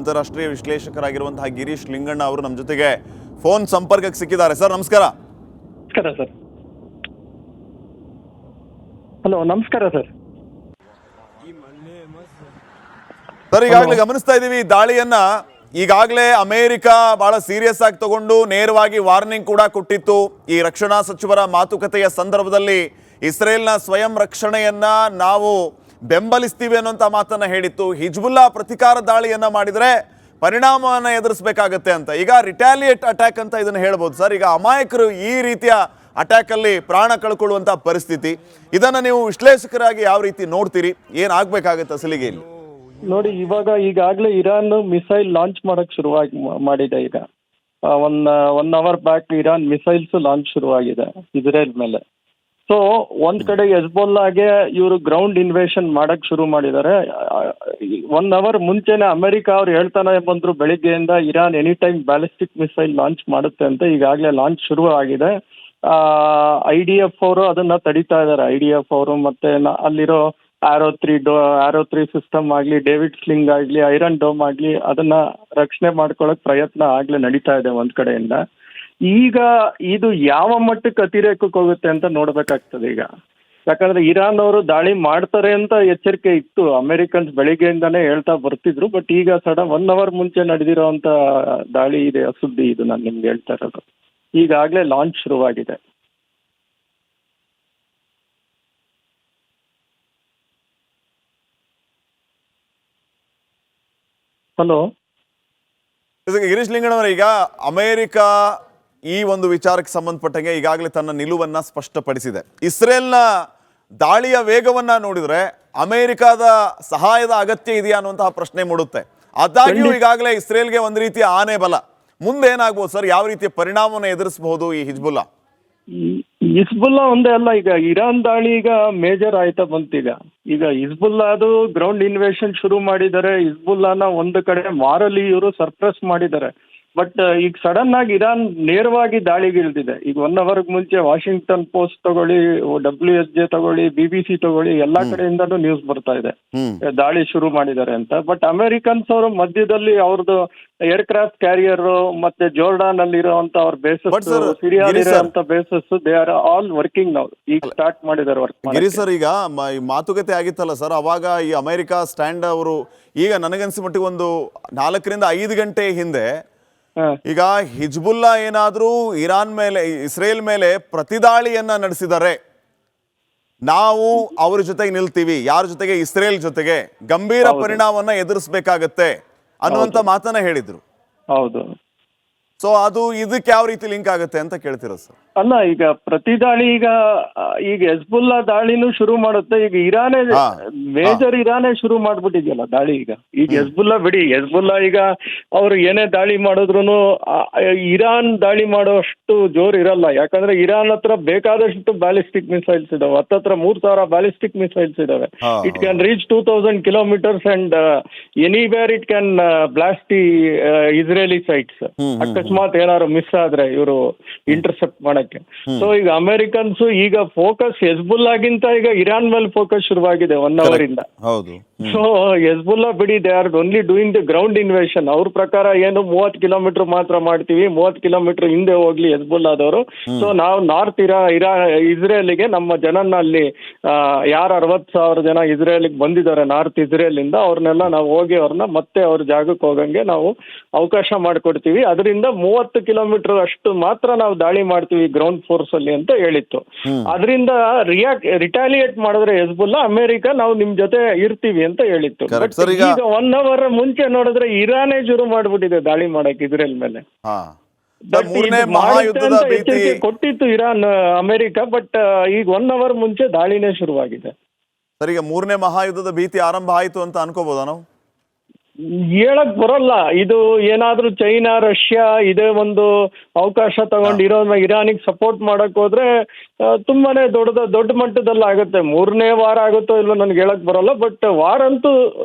ಅಂತಾರಾಷ್ಟ್ರೀಯ ವಿಶ್ಲೇಷಕರಾಗಿರುವಂತಹ ಗಿರೀಶ್ ಲಿಂಗಣ್ಣ ಅವರು ನಮ್ಮ ಜೊತೆಗೆ ಫೋನ್ ಸಂಪರ್ಕಕ್ಕೆ ಸಿಕ್ಕಿದ್ದಾರೆ. ಸರ್ ನಮಸ್ಕಾರ. ನಮಸ್ಕಾರ ಸರ್. ಹಲೋ ನಮಸ್ಕಾರ ಸರ್. ಸರ್ ಈಗಾಗಲೇ ಗಮನಿಸ್ತಾ ಇದ್ದೀವಿ ದಾಳಿಯನ್ನ. ಈಗಾಗಲೇ ಅಮೆರಿಕ ಬಹಳ ಸೀರಿಯಸ್ ಆಗಿ ತಗೊಂಡು ನೇರವಾಗಿ ವಾರ್ನಿಂಗ್ ಕೂಡ ಕೊಟ್ಟಿತ್ತು. ಈ ರಕ್ಷಣಾ ಸಚಿವರ ಮಾತುಕತೆಯ ಸಂದರ್ಭದಲ್ಲಿ ಇಸ್ರೇಲ್ನ ಸ್ವಯಂ ರಕ್ಷಣೆಯನ್ನ ನಾವು ಬೆಂಬಲಿಸ್ತೀವಿ ಅನ್ನೋಂಥ ಮಾತನ್ನ ಹೇಳಿತ್ತು. ಹಿಜ್ಬುಲ್ಲಾ ಪ್ರತಿಕಾರ ದಾಳಿಯನ್ನ ಮಾಡಿದ್ರೆ ಪರಿಣಾಮವನ್ನು ಎದುರಿಸಬೇಕಾಗತ್ತೆ ಅಂತ. ಈಗ ರಿಟ್ಯಾಲಿಯೇಟ್ ಅಟ್ಯಾಕ್ ಅಂತ ಇದನ್ನ ಹೇಳ್ಬೋದು ಸರ್. ಈಗ ಅಮಾಯಕರು ಈ ರೀತಿಯ ಅಟ್ಯಾಕ್ ಅಲ್ಲಿ ಪ್ರಾಣ ಕಳ್ಕೊಳ್ಳುವಂತ ಪರಿಸ್ಥಿತಿ, ಇದನ್ನ ನೀವು ವಿಶ್ಲೇಷಕರಾಗಿ ಯಾವ ರೀತಿ ನೋಡ್ತೀರಿ? ಏನಾಗಬೇಕಾಗತ್ತೆ ಅಸಲಿಗೆ ಇಲ್ಲಿ? ನೋಡಿ, ಈಗಾಗಲೇ ಇರಾನ್ ಮಿಸೈಲ್ ಲಾಂಚ್ ಮಾಡಕ್ ಶುರುವಾಗಿ ಮಾಡಿದೆ. ಈಗ one hour back Iran missiles launch ಶುರುವಾಗಿದೆ ಇಸ್ರೇಲ್ ಮೇಲೆ. ಸೊ ಒಂದ್ ಕಡೆ ಹೆಜ್ಬೊಲ್ಲಾಗೆ ಇವರು ಗ್ರೌಂಡ್ ಇನ್ವೇಷನ್ ಮಾಡಕ್ ಶುರು ಮಾಡಿದ್ದಾರೆ. 1 ಅವರ್ ಮುಂಚೆನೆ ಅಮೆರಿಕ ಅವ್ರು ಹೇಳ್ತಾನೆ ಬಂದ್ರು ಬೆಳಿಗ್ಗೆಯಿಂದ Iran any time ballistic missile launch ಮಾಡುತ್ತೆ ಅಂತ. ಈಗಾಗಲೇ ಲಾಂಚ್ ಶುರು ಆಗಿದೆ. IDF ಅವರು ಅದನ್ನ ತಡಿತಾ ಇದ್ದಾರೆ. IDF ಅವರು ಮತ್ತೆ ಅಲ್ಲಿರೋ ಆರೋ 3 ಸಿಸ್ಟಮ್ ಆಗಲಿ, ಡೇವಿಡ್ ಸ್ಲಿಂಗ್ ಆಗಲಿ, ಐರನ್ ಡೋಮ್ ಆಗಲಿ, ಅದನ್ನ ರಕ್ಷಣೆ ಮಾಡ್ಕೊಳ್ಳೋಕೆ ಪ್ರಯತ್ನ ಆಗ್ಲೇ ನಡೀತಾ ಇದೆ ಒಂದ್ ಕಡೆಯಿಂದ. ಈಗ ಇದು ಯಾವ ಮಟ್ಟಕ್ಕೆ ಅತಿರೇಕಕ್ಕೆ ಹೋಗುತ್ತೆ ಅಂತ ನೋಡ್ಬೇಕಾಗ್ತದೆ ಈಗ. ಯಾಕಂದ್ರೆ ಇರಾನ್ ಅವರು ದಾಳಿ ಮಾಡ್ತಾರೆ ಅಂತ ಎಚ್ಚರಿಕೆ ಇತ್ತು, ಅಮೆರಿಕನ್ಸ್ ಬೆಳಿಗ್ಗೆಯಿಂದಾನೇ ಹೇಳ್ತಾ ಬರ್ತಿದ್ರು. ಬಟ್ ಈಗ ಸಡನ್ 1 ಅವರ್ ಮುಂಚೆ ನಡೆದಿರೋಂಥ ದಾಳಿ ಇದೆ ಸುದ್ದಿ. ಇದು ನಾನು ನಿಮ್ಗೆ ಹೇಳ್ತಾ ಇರೋದು. ಈಗಾಗಲೇ ಲಾಂಚ್ ಶುರುವಾಗಿದೆ. ಹಲೋ ಗಿರೀಶ್ ಲಿಂಗಣ್ಣವರ, ಈಗ ಅಮೆರಿಕ ಈ ಒಂದು ವಿಚಾರಕ್ಕೆ ಸಂಬಂಧಪಟ್ಟಂಗೆ ಈಗಾಗಲೇ ತನ್ನ ನಿಲುವನ್ನ ಸ್ಪಷ್ಟಪಡಿಸಿದೆ. ಇಸ್ರೇಲ್ನ ದಾಳಿಯ ವೇಗವನ್ನ ನೋಡಿದ್ರೆ ಅಮೆರಿಕದ ಸಹಾಯದ ಅಗತ್ಯ ಇದೆಯಾ ಅನ್ನುವಂತಹ ಪ್ರಶ್ನೆ ಮೂಡುತ್ತೆ. ಆದಾಗ್ಯೂ ಈಗಾಗಲೇ ಇಸ್ರೇಲ್ಗೆ ಒಂದು ರೀತಿಯ ಆನೆ ಬಲ. ಮುಂದೆ ಏನಾಗ್ಬೋದು ಸರ್? ಯಾವ ರೀತಿಯ ಪರಿಣಾಮವನ್ನು ಎದುರಿಸಬಹುದು ಈ ಹಿಜ್ಬುಲ್ಲಾ? ಹಿಜ್ಬುಲ್ಲಾ ಒಂದೇ ಅಲ್ಲ, ಈಗ ಇರಾನ್ ದಾಳಿ ಈಗ ಮೇಜರ್ ಆಯ್ತಾ ಬಂತೀಗ. ಈಗ ಹಿಜ್ಬುಲ್ಲಾ ಅದು ಗ್ರೌಂಡ್ ಇನ್ವೇಷನ್ ಶುರು ಮಾಡಿದ್ದಾರೆ. ಹಿಜ್ಬುಲ್ಲಾನ ಒಂದು ಕಡೆ ಮಾರಲಿ ಇವರು ಸರ್ಪ್ರೆಸ್ ಮಾಡಿದ್ದಾರೆ. ಬಟ್ ಈಗ ಸಡನ್ ಆಗಿ ಇರಾನ್ ನೇರವಾಗಿ ದಾಳಿಗಿಳಿದಿದೆ. ಈಗ 1 ಅವರ್ಗೆ ಮುಂಚೆ ವಾಷಿಂಗ್ಟನ್ ಪೋಸ್ಟ್ ತಗೊಳ್ಳಿ, WSJ ತಗೊಳ್ಳಿ, BBC ತಗೊಳ್ಳಿ, ಎಲ್ಲಾ ಕಡೆಯಿಂದನೂ ನ್ಯೂಸ್ ಬರ್ತಾ ಇದೆ ದಾಳಿ ಶುರು ಮಾಡಿದ್ದಾರೆ ಅಂತ. ಬಟ್ ಅಮೆರಿಕನ್ಸ್ ಅವರು ಮಧ್ಯದಲ್ಲಿ ಅವ್ರದ್ದು ಏರ್ಕ್ರಾಫ್ಟ್ ಕ್ಯಾರಿಯರ್ ಮತ್ತೆ ಜೋರ್ಡಾನ್ ಅಲ್ಲಿ ಇರುವಂತ ಅವ್ರ ಬೇಸಸ್, ಸಿರಿಯಾದ bases, they are all working ನಾವು. ಈಗ ಸ್ಟಾರ್ಟ್ ಮಾಡಿದ್ದಾರೆ ವರ್ಕ್. ಗಿರಿ ಸರ್, ಈಗ ಮಾತುಕತೆ ಆಗಿತ್ತಲ್ಲ ಸರ್, ಅವಾಗ ಈ ಅಮೆರಿಕ ಸ್ಟ್ಯಾಂಡ್ ಅವರು ಈಗ ನನಗನ್ಸಿ ಮಟ್ಟಿಗೆ ಒಂದು 4 ರಿಂದ 5 ಗಂಟೆ ಹಿಂದೆ ಈಗ ಹಿಜ್ಬುಲ್ಲಾ ಏನಾದ್ರೂ ಇಸ್ರೇಲ್ ಮೇಲೆ ಪ್ರತಿದಾಳಿಯನ್ನ ನಡೆಸಿದರೆ ನಾವು ಅವ್ರ ಜೊತೆಗೆ ನಿಲ್ತೀವಿ, ಯಾರ ಜೊತೆಗೆ? ಇಸ್ರೇಲ್ ಜೊತೆಗೆ ಗಂಭೀರ ಪರಿಣಾಮವನ್ನ ಎದುರಿಸಬೇಕಾಗತ್ತೆ ಅನ್ನುವಂತ ಮಾತನ್ನ ಹೇಳಿದ್ರು. ಹೌದು. ಸೊ ಅದು ಇದಕ್ಕೆ ಯಾವ ರೀತಿ ಲಿಂಕ್ ಆಗುತ್ತೆ ಅಂತ ಕೇಳ್ತಿರೋ ಸರ್? ಅಲ್ಲ, ಈಗ ಪ್ರತಿ ದಾಳಿ ಈಗ ಹೆಜ್ಬುಲ್ಲಾ ದಾಳಿನೂ ಶುರು ಮಾಡುತ್ತೆ. ಈಗ ಮೇಜರ್ ಇರಾನೇ ಶುರು ಮಾಡ್ಬಿಟ್ಟಿದ್ಯಲ್ಲ ದಾಳಿ. ಈಗ ಹೆಜ್ಬುಲ್ಲಾ ಬಿಡಿ, ಹೆಜ್ಬುಲ್ಲಾ ಈಗ ಅವ್ರು ಏನೇ ದಾಳಿ ಮಾಡಿದ್ರು ಇರಾನ್ ದಾಳಿ ಮಾಡೋಷ್ಟು ಜೋರ್ ಇರಲ್ಲ. ಯಾಕಂದ್ರೆ ಇರಾನ್ ಹತ್ರ ಬೇಕಾದಷ್ಟು ಬ್ಯಾಲಿಸ್ಟಿಕ್ ಮಿಸೈಲ್ಸ್ ಇದಾವೆ. ಹತ್ತತ್ರ 3000 ಬ್ಯಾಲಿಸ್ಟಿಕ್ ಮಿಸೈಲ್ಸ್ ಇದಾವೆ. It can reach 2000 kilometres and anywhere it can blast the Israeli sites. ಅಕಸ್ಮಾತ್ ಏನಾದ್ರು ಮಿಸ್ ಆದ್ರೆ ಇವರು ಇಂಟರ್ಸೆಪ್ಟ್ ಮಾಡಕ್ಕೆ. ಸೊ ಈಗ ಅಮೆರಿಕನ್ಸ್ ಈಗ ಫೋಕಸ್ ಹೆಜ್ಬುಲ್ಲಾಗಿಂತ ಈಗ ಇರಾನ್ ಮೇಲೆ ಫೋಕಸ್ ಶುರುವಾಗಿದೆ 1 ಅವರ್ ಇಂದ. ಸೊ ಹೆಜ್ಬುಲ್ಲಾ ಬಿಡಿ, they are only doing the ground invasion. ಅವ್ರ ಪ್ರಕಾರ ಏನು 30 ಕಿಲೋಮೀಟರ್ ಮಾತ್ರ ಮಾಡ್ತೀವಿ, 30 ಕಿಲೋಮೀಟರ್ ಹಿಂದೆ ಹೋಗ್ಲಿ ಹೆಜ್ಬುಲ್ಲಾದವರು. ಸೊ ನಾವು ನಾರ್ತ್ ಇಸ್ರೇಲಿಗೆ ನಮ್ಮ ಜನನ ಅಲ್ಲಿ ಯಾರು 60,000 ಜನ ಇಸ್ರೇಲಿಗೆ ಬಂದಿದ್ದಾರೆ ನಾರ್ತ್ ಇಸ್ರೇಲ್ ಇಂದ, ಅವ್ರನ್ನೆಲ್ಲ ನಾವು ಹೋಗಿ ಅವ್ರನ್ನ ಮತ್ತೆ ಅವ್ರ ಜಾಗಕ್ಕೆ ಹೋಗಂಗೆ ನಾವು ಅವಕಾಶ ಮಾಡಿಕೊಡ್ತೀವಿ. ಅದರಿಂದ 30 ಕಿಲೋಮೀಟರ್ ಅಷ್ಟು ಮಾತ್ರ ನಾವು ದಾಳಿ ಮಾಡ್ತೀವಿ ಗ್ರೌಂಡ್ ಫೋರ್ಸ್ ಅಲ್ಲಿ ಅಂತ ಹೇಳಿತ್ತು. ಅದರಿಂದ ರಿಟಾಲಿಯೇಟ್ ಮಾಡಿದ್ರೆ ಹೆಜ್ಬುಲ್ಲಾ, ಅಮೆರಿಕ ನಾವು ನಿಮ್ ಜೊತೆ ಇರ್ತೀವಿ ಅಂತ ಹೇಳಿತ್ತು. ಈಗ 1 ಅವರ್ ಮುಂಚೆ ನೋಡಿದ್ರೆ ಇರಾನೇ ಶುರು ಮಾಡ್ಬಿಟ್ಟಿದೆ ದಾಳಿ ಮಾಡಕ್ ಇಸ್ರೇಲ್ ಮೇಲೆ. ಕೊಟ್ಟಿತ್ತು ಇರಾನ್ ಅಮೆರಿಕ, ಬಟ್ ಈಗ 1 ಅವರ್ ಮುಂಚೆ ದಾಳಿನೇ ಶುರುವಾಗಿದೆ. ಸರ್, ಈಗ 3ನೇ ಮಹಾಯುದ್ಧದ ಭೀತಿ ಆರಂಭ ಆಯ್ತು ಅಂತ ಅನ್ಕೋಬಹುದಾ ನಾವು? ಹೇಳಕ್ ಬರಲ್ಲ. ಇದು ಏನಾದ್ರೂ ಚೈನಾ, ರಷ್ಯಾ ಇದೇ ಒಂದು ಅವಕಾಶ ತಗೊಂಡು ಇರಾನಿಗೆ ಸಪೋರ್ಟ್ ಮಾಡಕ್ ಹೋದ್ರೆ ತುಂಬಾನೇ ದೊಡ್ಡ ಮಟ್ಟದಲ್ಲಿ ಆಗುತ್ತೆ. 3ನೇ ವಾರ ಆಗುತ್ತೋ ಇಲ್ಲೋ ನನ್ಗೆ ಹೇಳಕ್ ಬರಲ್ಲ. ಬಟ್ ವಾರ ಅಂತೂ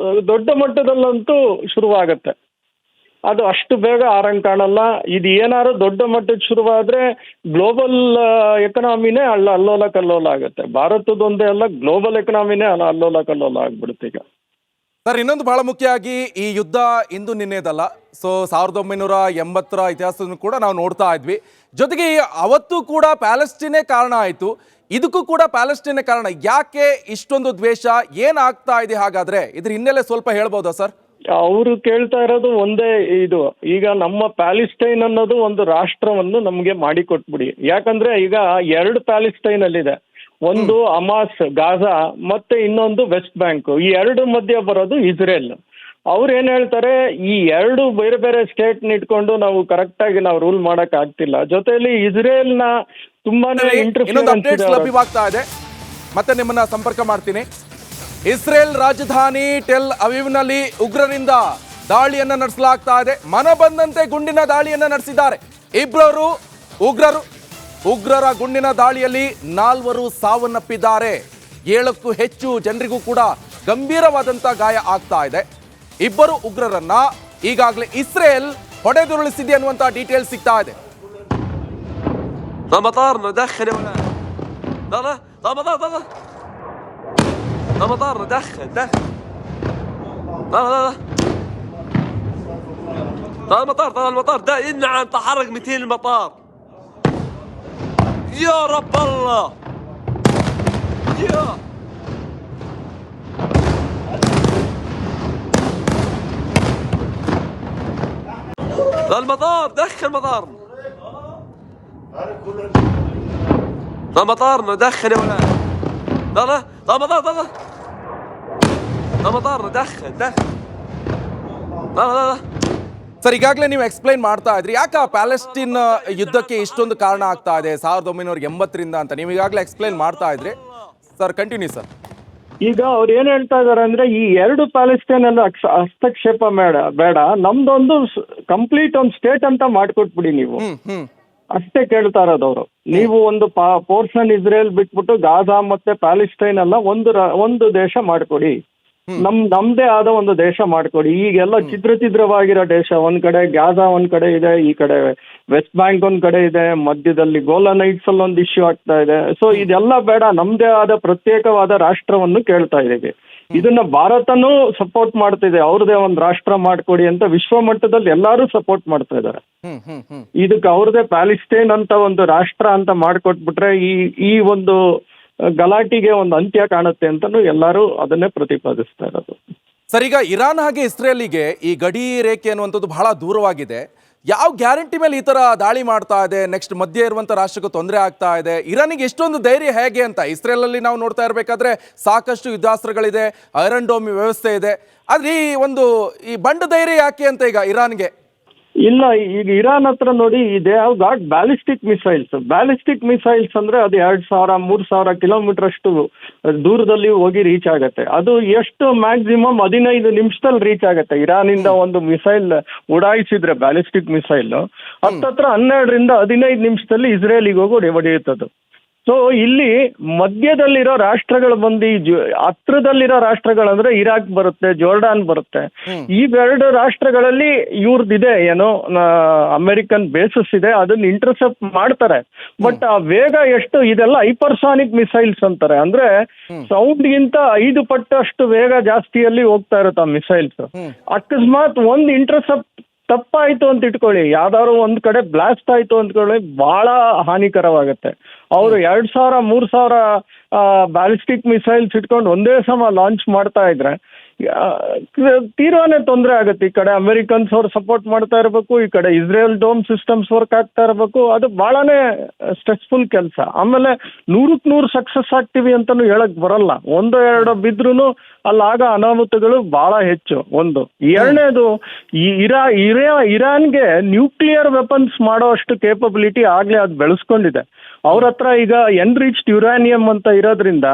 ದೊಡ್ಡ ಮಟ್ಟದಲ್ಲಂತೂ ಶುರುವಾಗತ್ತೆ. ಅದು ಅಷ್ಟು ಬೇಗ ಆರಂಗ್ ಕಾಣಲ್ಲ. ಇದು ಏನಾದ್ರು ದೊಡ್ಡ ಮಟ್ಟಕ್ಕೆ ಶುರುವಾದ್ರೆ ಗ್ಲೋಬಲ್ ಎಕನಾಮಿನೇ ಅಲ್ಲೋಲ ಕಲ್ಲೋಲ ಆಗುತ್ತೆ. ಭಾರತದೊಂದೇ ಅಲ್ಲ, ಗ್ಲೋಬಲ್ ಎಕನಾಮಿನೇ ಅಲ್ಲೋಲ ಕಲ್ಲೋಲ ಆಗ್ಬಿಡುತ್ತೆ ಈಗ. ಸರ್, ಇನ್ನೊಂದು ಬಹಳ ಮುಖ್ಯವಾಗಿ ಈ ಯುದ್ಧ ಇಂದು ನಿನ್ನೆದಲ್ಲ. ಸೊ 1980ರ ಇತಿಹಾಸವನ್ನು ಕೂಡ ನಾವು ನೋಡ್ತಾ ಇದ್ವಿ. ಜೊತೆಗೆ ಅವತ್ತು ಕೂಡ ಪ್ಯಾಲೆಸ್ಟೀನೇ ಕಾರಣ ಆಯಿತು, ಇದಕ್ಕೂ ಕೂಡ ಪ್ಯಾಲೆಸ್ಟೀನೇ ಕಾರಣ. ಯಾಕೆ ಇಷ್ಟೊಂದು ದ್ವೇಷ, ಏನಾಗ್ತಾ ಇದೆ ಹಾಗಾದ್ರೆ? ಇದ್ರ ಹಿನ್ನೆಲೆ ಸ್ವಲ್ಪ ಹೇಳ್ಬೋದಾ ಸರ್? ಅವರು ಕೇಳ್ತಾ ಇರೋದು ಒಂದೇ ಇದು, ಈಗ ನಮ್ಮ ಪ್ಯಾಲೆಸ್ಟೈನ್ ಅನ್ನೋದು ಒಂದು ರಾಷ್ಟ್ರವನ್ನು ನಮಗೆ ಮಾಡಿಕೊಟ್ಬಿಡಿ. ಯಾಕಂದ್ರೆ ಈಗ 2 ಪ್ಯಾಲೆಸ್ಟೈನ್ ಅಲ್ಲಿದೆ, ಒಂದು ಹಮಾಸ್ ಗಾಜಾ ಮತ್ತೆ ಇನ್ನೊಂದು ವೆಸ್ಟ್ ಬ್ಯಾಂಕ್. ಈ 2 ಮಧ್ಯೆ ಬರೋದು ಇಸ್ರೇಲ್. ಅವ್ರು ಏನ್ ಹೇಳ್ತಾರೆ, ಈ 2 ಬೇರೆ ಬೇರೆ ಸ್ಟೇಟ್ ಇಟ್ಕೊಂಡು ನಾವು ಕರೆಕ್ಟ್ ಆಗಿ ನಾವು ರೂಲ್ ಮಾಡಕ್ ಆಗ್ತಿಲ್ಲ. ಜೊತೆಯಲ್ಲಿ ಇಸ್ರೇಲ್ ನ ತುಂಬಾನೇ ಇನ್ನೊಂದು ಅಪ್ಡೇಟ್ಸ್ ಲಭ್ಯವಾಗ್ತಾ ಇದೆ, ಮತ್ತೆ ನಿಮ್ಮನ್ನ ಸಂಪರ್ಕ ಮಾಡ್ತೀನಿ. ಇಸ್ರೇಲ್ ರಾಜಧಾನಿ ಟೆಲ್ ಅವೀವ್ನಲ್ಲಿ ಉಗ್ರರಿಂದ ದಾಳಿಯನ್ನ ನಡೆಸಲಾಗ್ತಾ ಇದೆ. ಮನ ಬಂದಂತೆ ಗುಂಡಿನ ದಾಳಿಯನ್ನ ನಡೆಸಿದ್ದಾರೆ ಇಬ್ಬರು ಉಗ್ರರ ಗುಂಡಿನ ದಾಳಿಯಲ್ಲಿ 4 ಸಾವನ್ನಪ್ಪಿದ್ದಾರೆ. 7ಕ್ಕೂ ಹೆಚ್ಚು ಜನರಿಗೂ ಕೂಡ ಗಂಭೀರವಾದಂತ ಗಾಯ ಆಗ್ತಾ ಇದೆ. ಇಬ್ಬರು ಉಗ್ರರನ್ನ ಈಗಾಗಲೇ ಇಸ್ರೇಲ್ ಹೊಡೆದುರುಳಿಸಿದೆ ಅನ್ನುವಂತ ಡೀಟೇಲ್ಸ್ ಸಿಗ್ತಾ ಇದೆ. مطارنا دخل يا ولاد. لا لا لا مطار لا لا لا مطارنا دخل لا لا لا لا المطار طال المطار ده نعم تحرك 200 المطار. يا رب الله يا لا المطار دخل مطارنا. لا مطارنا دخل يا ولاد. لا لا لا مطار لا لا لا مطارنا دخل لا لا لا ಸರ್, ಈಗಾಗಲೇ ನೀವು ಎಕ್ಸ್ಪ್ಲೈನ್ ಮಾಡ್ತಾ ಇದ್ರಿ ಯಾಕೆ ಪ್ಯಾಲೆಸ್ಟೀನ್ ಯುದ್ಧಕ್ಕೆ ಇಷ್ಟೊಂದು ಕಾರಣ ಆಗ್ತಾ ಇದೆ 1980ರಿಂದ ಅಂತ. ನೀವು ಈಗಾಗಲೇ ಎಕ್ಸ್ಪ್ಲೈನ್ ಮಾಡ್ತಾ ಇದ್ರಿ ಸರ್, ಕಂಟಿನ್ಯೂ ಸರ್. ಈಗ ಅವ್ರು ಏನ್ ಹೇಳ್ತಾ ಇದಾರೆ ಅಂದ್ರೆ, ಈ 2 ಪ್ಯಾಲೆಸ್ಟೈನ್ ಅಲ್ಲಿ ಹಸ್ತಕ್ಷೇಪ ಬೇಡ, ನಮ್ದೊಂದು ಕಂಪ್ಲೀಟ್ ಒಂದು ಸ್ಟೇಟ್ ಅಂತ ಮಾಡ್ಕೊಟ್ಬಿಡಿ ನೀವು ಅಷ್ಟೇ ಕೇಳ್ತಾ ಇರೋದು ಅವರು. ನೀವು ಒಂದು ಪೋರ್ಷನ್ ಇಸ್ರೇಲ್ ಬಿಟ್ಬಿಟ್ಟು ಗಾಜಾ ಮತ್ತೆ ಪ್ಯಾಲೆಸ್ಟೈನ್ ಎಲ್ಲ ಒಂದು ದೇಶ ಮಾಡ್ಕೊಡಿ, ನಮ್ದೇ ಆದ ಒಂದು ದೇಶ ಮಾಡ್ಕೊಡಿ. ಈಗೆಲ್ಲ ಛಿದ್ರವಾಗಿರೋ ದೇಶ, ಒಂದ್ ಕಡೆ ಗಾಜಾ ಒಂದ್ ಕಡೆ ಇದೆ, ಈ ಕಡೆ ವೆಸ್ಟ್ ಬ್ಯಾಂಕ್ ಒಂದ್ ಕಡೆ ಇದೆ, ಮಧ್ಯದಲ್ಲಿ ಗೋಲಾನ್ ಹೈಟ್ಸ್ ಅಲ್ಲಿ ಒಂದು ಇಶ್ಯೂ ಆಗ್ತಾ ಇದೆ. ಸೊ ಇದೆಲ್ಲ ಬೇಡ, ನಮ್ದೇ ಆದ ಪ್ರತ್ಯೇಕವಾದ ರಾಷ್ಟ್ರವನ್ನು ಕೇಳ್ತಾ ಇದ್ದೀವಿ. ಇದನ್ನ ಭಾರತನೂ ಸಪೋರ್ಟ್ ಮಾಡ್ತಿದೆ, ಅವ್ರದೇ ಒಂದು ರಾಷ್ಟ್ರ ಮಾಡ್ಕೊಡಿ ಅಂತ ವಿಶ್ವ ಮಟ್ಟದಲ್ಲಿ ಎಲ್ಲರೂ ಸಪೋರ್ಟ್ ಮಾಡ್ತಾ ಇದ್ದಾರೆ. ಇದಕ್ಕೆ ಅವ್ರದೇ ಪ್ಯಾಲೆಸ್ಟೈನ್ ಅಂತ ಒಂದು ರಾಷ್ಟ್ರ ಅಂತ ಮಾಡ್ಕೊಟ್ಬಿಟ್ರೆ ಈ ಒಂದು ಗಲಾಟಿಗೆ ಒಂದು ಅಂತ್ಯ ಕಾಣುತ್ತೆ ಅಂತಾನು ಎಲ್ಲರೂ ಅದನ್ನೇ ಪ್ರತಿಪಾದಿಸ್ತಾ ಇರೋದು. ಸರ್, ಈಗ ಇರಾನ್ ಹಾಗೆ ಇಸ್ರೇಲಿಗೆ ಈ ಗಡಿ ರೇಖೆ ಅನ್ನುವಂಥದ್ದು ಬಹಳ ದೂರವಾಗಿದೆ. ಯಾವ ಗ್ಯಾರಂಟಿ ಮೇಲೆ ಈ ತರ ದಾಳಿ ಮಾಡ್ತಾ ಇದೆ? ನೆಕ್ಸ್ಟ್ ಮಧ್ಯೆ ಇರುವಂತ ರಾಷ್ಟ್ರಕ್ಕೂ ತೊಂದರೆ ಆಗ್ತಾ ಇದೆ. ಇರಾನಿಗೆ ಎಷ್ಟೊಂದು ಧೈರ್ಯ ಹೇಗೆ ಅಂತ ಈಸ್ರೇಲ್ ಅಲ್ಲಿ ನಾವು ನೋಡ್ತಾ ಇರಬೇಕಾದ್ರೆ ಸಾಕಷ್ಟು ಯುದ್ಧಾಸ್ತ್ರಗಳಿದೆ, ಐರನ್ ಡೋಮ್ ವ್ಯವಸ್ಥೆ ಇದೆ. ಆದ್ರೆ ಈ ಬಂಡ ಧೈರ್ಯ ಯಾಕೆ ಅಂತ ಈಗ ಇರಾನ್ಗೆ? ಇಲ್ಲ, ಈಗ ಇರಾನ್ ಹತ್ರ ನೋಡಿ, they have got ballistic missiles ಅಂದ್ರೆ ಅದು 2000-3000 ಕಿಲೋಮೀಟರ್ ಅಷ್ಟು ದೂರದಲ್ಲಿ ಹೋಗಿ ರೀಚ್ ಆಗತ್ತೆ. ಅದು ಎಷ್ಟು ಮ್ಯಾಕ್ಸಿಮಮ್ 15 ನಿಮಿಷದಲ್ಲಿ ರೀಚ್ ಆಗತ್ತೆ. ಇರಾನಿಂದ ಒಂದು ಮಿಸೈಲ್ ಉಡಾಯಿಸಿದ್ರೆ ಬ್ಯಾಲಿಸ್ಟಿಕ್ ಮಿಸೈಲ್ ಹತ್ತತ್ರ 12ರಿಂದ 15 ನಿಮಿಷದಲ್ಲಿ ಇಸ್ರೇಲಿಗೆ ಹೋಗಿ ಹೊಡೆಯುತ್ತದು. ಸೊ ಇಲ್ಲಿ ಮಧ್ಯದಲ್ಲಿರೋ ರಾಷ್ಟ್ರಗಳು ಬಂದು ಹತ್ರದಲ್ಲಿರೋ ರಾಷ್ಟ್ರಗಳಂದ್ರೆ ಇರಾಕ್ ಬರುತ್ತೆ, ಜೋರ್ಡಾನ್ ಬರುತ್ತೆ. ಈ 2 ರಾಷ್ಟ್ರಗಳಲ್ಲಿ ಇವ್ರದ್ದಿದೆ ಏನೋ ಅಮೆರಿಕನ್ ಬೇಸಸ್ ಇದೆ, ಅದನ್ನ ಇಂಟರ್ಸೆಪ್ಟ್ ಮಾಡ್ತಾರೆ. ಬಟ್ ಆ ವೇಗ ಎಷ್ಟು, ಇದೆಲ್ಲ ಹೈಪರ್ಸಾನಿಕ್ ಮಿಸೈಲ್ಸ್ ಅಂತಾರೆ, ಅಂದ್ರೆ ಸೌಂಡ್ಗಿಂತ 5 ಪಟ್ಟು ಅಷ್ಟು ವೇಗ ಜಾಸ್ತಿಯಲ್ಲಿ ಹೋಗ್ತಾ ಇರುತ್ತೆ ಆ ಮಿಸೈಲ್ಸ್. ಅಕಸ್ಮಾತ್ ಒಂದು ಇಂಟರ್ಸೆಪ್ಟ್ ತಪ್ಪಾಯ್ತು ಅಂತ ಇಟ್ಕೊಳ್ಳಿ, ಯಾವ್ದಾದ್ರು ಒಂದ್ ಕಡೆ ಬ್ಲಾಸ್ಟ್ ಆಯ್ತು ಅಂದ್ಕೊಳ್ಳಿ, ಬಹಳ ಹಾನಿಕರವಾಗುತ್ತೆ. ಅವರು 2000-3000 ಬ್ಯಾಲಿಸ್ಟಿಕ್ ಮಿಸೈಲ್ಸ್ ಇಟ್ಕೊಂಡು ಒಂದೇ ಸಮ ಲಾಂಚ್ ಮಾಡ್ತಾ ಇದ್ರೆ ತೀರ್ವಾನೇ ತೊಂದರೆ ಆಗುತ್ತೆ. ಈ ಕಡೆ ಅಮೆರಿಕನ್ಸ್ ಅವ್ರು ಸಪೋರ್ಟ್ ಮಾಡ್ತಾ ಇರಬೇಕು, ಈ ಕಡೆ ಇಸ್ರೇಲ್ ಡೋಮ್ ಸಿಸ್ಟಮ್ಸ್ ವರ್ಕ್ ಆಗ್ತಾ ಇರಬೇಕು. ಅದು ಬಹಳನೇ ಸ್ಟ್ರೆಸ್ಫುಲ್ ಕೆಲಸ. ಆಮೇಲೆ 100ಕ್ಕೆ 100 ಸಕ್ಸಸ್ ಆಗ್ತೀವಿ ಅಂತಾನು ಹೇಳಕ್ ಬರಲ್ಲ. 1-2 ಬಿದ್ರೂ ಅಲ್ಲಾಗ ಅನಾಹುತಗಳು ಬಹಳ ಹೆಚ್ಚು. ಒಂದು. ಎರಡನೇದು, ಇರಾನ್ಗೆ ನ್ಯೂಕ್ಲಿಯರ್ ವೆಪನ್ಸ್ ಮಾಡೋ ಅಷ್ಟು ಕೇಪಬಿಲಿಟಿ ಆಗ್ಲೇ ಅದು ಬೆಳೆಸ್ಕೊಂಡಿದೆ. ಅವ್ರ ಹತ್ರ ಈಗ ಎನ್ರಿಚ್ಡ್ ಯುರೇನಿಯಂ ಅಂತ ಇರೋದ್ರಿಂದ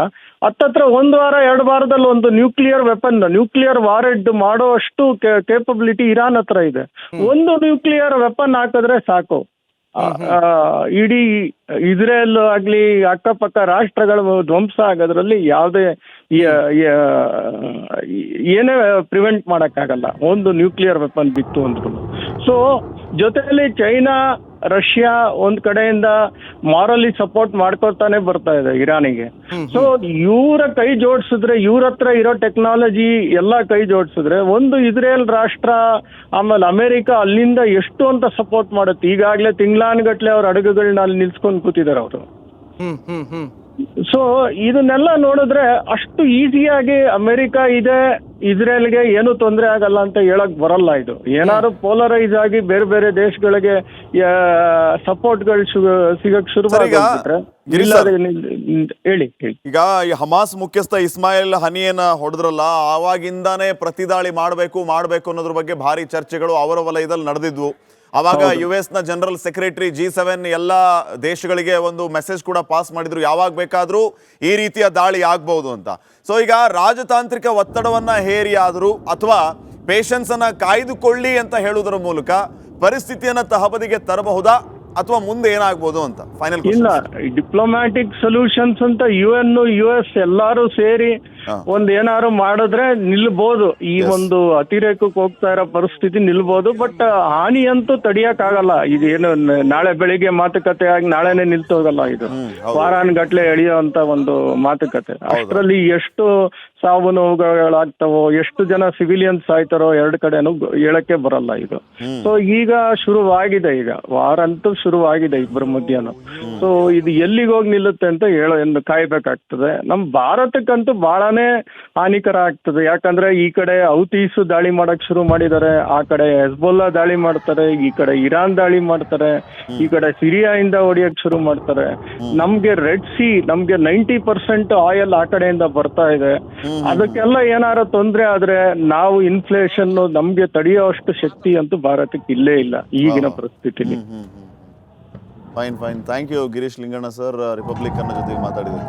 ಹತ್ತತ್ರ 1 ವಾರ 2 ವಾರದಲ್ಲಿ ಒಂದು ನ್ಯೂಕ್ಲಿಯರ್ ವಾರೆಡ್ ಮಾಡೋ ಅಷ್ಟು ಕೇಪಬಿಲಿಟಿ ಇರಾನ್ ಹತ್ರ ಇದೆ. ಒಂದು ನ್ಯೂಕ್ಲಿಯರ್ ವೆಪನ್ ಹಾಕಿದ್ರೆ ಸಾಕು, ಇಡೀ ಇಸ್ರೇಲ್ ಆಗ್ಲಿ ಅಕ್ಕಪಕ್ಕ ರಾಷ್ಟ್ರಗಳು ಧ್ವಂಸ ಆಗೋದ್ರಲ್ಲಿ ಯಾವುದೇ ಏನೇ ಪ್ರಿವೆಂಟ್ ಮಾಡೋಕ್ಕಾಗಲ್ಲ, ಒಂದು ನ್ಯೂಕ್ಲಿಯರ್ ವೆಪನ್ ಬಿತ್ತು ಅಂದ್ರೂ. ಸೊ ಜೊತೆಯಲ್ಲಿ ಚೈನಾ ರಷ್ಯಾ ಒಂದ್ ಕಡೆಯಿಂದ ಮಾರಲಿ ಸಪೋರ್ಟ್ ಮಾಡ್ಕೊತಾನೆ ಬರ್ತಾ ಇದೆ ಇರಾನಿಗೆ. ಸೊ ಇವರ ಕೈ ಜೋಡಿಸಿದ್ರೆ, ಇವ್ರ ಹತ್ರ ಇರೋ ಟೆಕ್ನಾಲಜಿ ಎಲ್ಲ ಕೈ ಜೋಡಿಸಿದ್ರೆ, ಒಂದು ಇಸ್ರೇಲ್ ರಾಷ್ಟ್ರ ಆಮೇಲೆ ಅಮೆರಿಕ ಅಲ್ಲಿಂದ ಎಷ್ಟು ಅಂತ ಸಪೋರ್ಟ್ ಮಾಡುತ್ತೆ. ಈಗಾಗಲೇ ತಿಂಗಳಾನುಗಟ್ಲೆ ಅವ್ರ ಹಡಗುಗಳನ್ನ ಅಲ್ಲಿ ನಿಲ್ಸ್ಕೊಂಡು ಕೂತಿದ್ದಾರೆ ಅವರು. ಸೊ ಇದನ್ನೆಲ್ಲ ನೋಡಿದ್ರೆ ಅಷ್ಟು ಈಸಿಯಾಗಿ ಅಮೆರಿಕ ಇದೆ, ಇಸ್ರೇಲ್ಗೆ ಏನು ತೊಂದರೆ ಆಗಲ್ಲ ಅಂತ ಹೇಳಕ್ ಬರಲ್ಲ. ಇದು ಏನಾದ್ರು ಪೋಲರೈಸ್ ಆಗಿ ಬೇರೆ ಬೇರೆ ದೇಶಗಳಿಗೆ ಸಪೋರ್ಟ್ಗಳು ಸಿಗಕ್ ಶುರುವಾಗ್ಬಿಟ್ರೆ ಹೇಳಿ. ಈಗ ಈ ಹಮಾಸ್ ಮುಖ್ಯಸ್ಥ ಇಸ್ಮಾಯಿಲ್ ಹನಿಯನ್ನ ಹೊಡೆದ್ರಲ್ಲ, ಆವಾಗಿಂದಾನೇ ಪ್ರತಿದಾಳಿ ಮಾಡಬೇಕು ಅನ್ನೋದ್ರ ಬಗ್ಗೆ ಭಾರಿ ಚರ್ಚೆಗಳು ಅವರ ವಲಯದಲ್ಲಿ ನಡೆದಿದ್ವು. ಅವಾಗ US ನ ಜನರಲ್ ಸೆಕ್ರೆಟರಿ G7 ಎಲ್ಲ ದೇಶಗಳಿಗೆ ಒಂದು ಮೆಸೇಜ್ ಕೂಡ ಪಾಸ್ ಮಾಡಿದ್ರು, ಯಾವಾಗ ಬೇಕಾದ್ರೂ ಈ ರೀತಿಯ ದಾಳಿ ಆಗ್ಬಹುದು ಅಂತ. ಸೊ ಈಗ ರಾಜತಾಂತ್ರಿಕ ಒತ್ತಡವನ್ನ ಹೇರಿ ಆದರೂ ಅಥವಾ ಪೇಷನ್ಸ್ ಅನ್ನ ಕಾಯ್ದುಕೊಳ್ಳಿ ಅಂತ ಹೇಳುವುದರ ಮೂಲಕ ಪರಿಸ್ಥಿತಿಯನ್ನ ತಹಬದಿಗೆ ತರಬಹುದಾ ಅಥವಾ ಮುಂದೆ ಏನಾಗ್ಬೋದು ಅಂತ ಫೈನಲ್? ಇಲ್ಲ, ಡಿಪ್ಲೊಮ್ಯಾಟಿಕ್ ಸೊಲ್ಯೂಷನ್ಸ್ ಅಂತ UN US ಎಲ್ಲಾರು ಸೇರಿ ಒಂದ್ ಏನಾದ್ರು ಮಾಡಿದ್ರೆ ನಿಲ್ಬಹುದು. ಈ ಒಂದು ಅತಿರೇಕಕ್ಕೆ ಹೋಗ್ತಾ ಇರೋ ಪರಿಸ್ಥಿತಿ ನಿಲ್ಬಹುದು. ಬಟ್ ಹಾನಿ ಅಂತೂ ತಡಿಯಕ್ ಆಗಲ್ಲ. ಇದೇನು ನಾಳೆ ಬೆಳಿಗ್ಗೆ ಮಾತುಕತೆ ಆಗಿ ನಾಳೆನೆ ನಿಲ್ತೋಗಲ್ಲ. ಇದು ವಾರಾನ್ಗಟ್ಲೆ ಎಳೆಯುವಂತ ಒಂದು ಮಾತುಕತೆ. ಅಷ್ಟರಲ್ಲಿ ಎಷ್ಟು ಸಾವು ನೋವುಗಳಾಗ್ತಾವೋ, ಎಷ್ಟು ಜನ ಸಿವಿಲಿಯನ್ಸ್ ಆಯ್ತಾರೋ ಎರಡು ಕಡೆನೂ ಹೇಳಕ್ಕೆ ಬರಲ್ಲ ಇದು. ಸೊ ಈಗ ಶುರುವಾಗಿದೆ, ಈಗ ವಾರ ಅಂತೂ ಶುರುವಾಗಿದೆ ಇಬ್ಬರ ಮಧ್ಯನೂ. ಸೊ ಇದು ಎಲ್ಲಿಗೆ ಹೋಗಿ ನಿಲ್ಲುತ್ತೆ ಅಂತ ಕಾಯ್ಬೇಕಾಗ್ತದೆ. ನಮ್ ಭಾರತಕ್ಕಂತೂ ಬಹಳನೇ ಹಾನಿಕರ ಆಗ್ತದೆ. ಯಾಕಂದ್ರೆ ಈ ಕಡೆ ಹೌತೀಸ್ ದಾಳಿ ಮಾಡಕ್ ಶುರು ಮಾಡಿದ್ದಾರೆ, ಆ ಕಡೆ ಹೆಜ್ಬೊಲ್ಲಾ ದಾಳಿ ಮಾಡ್ತಾರೆ, ಈ ಕಡೆ ಇರಾನ್ ದಾಳಿ ಮಾಡ್ತಾರೆ, ಈ ಕಡೆ ಸಿರಿಯಾ ಇಂದ ಹೊಡಿಯಕ್ ಶುರು ಮಾಡ್ತಾರೆ. ನಮ್ಗೆ ರೆಡ್ ಸಿ, ನಮ್ಗೆ 90% ಆಯಿಲ್ ಆ ಕಡೆಯಿಂದ ಬರ್ತಾ ಇದೆ. ಅದಕ್ಕೆಲ್ಲ ಏನಾರ ತೊಂದ್ರೆ ಆದ್ರೆ ನಾವು ಇನ್ಫ್ಲೇಷನ್ ನಮ್ಗೆ ತಡೆಯೋ ಅಷ್ಟು ಶಕ್ತಿ ಅಂತೂ ಭಾರತಕ್ಕೆ ಇಲ್ಲೇ ಇಲ್ಲ ಈಗಿನ ಪರಿಸ್ಥಿತಿಲಿ. Fine. Thank you Girish Linganna sir, Republic ಅನ್ನ ಜೊತೆಗೆ ಮಾತಾಡಿದ್ರು.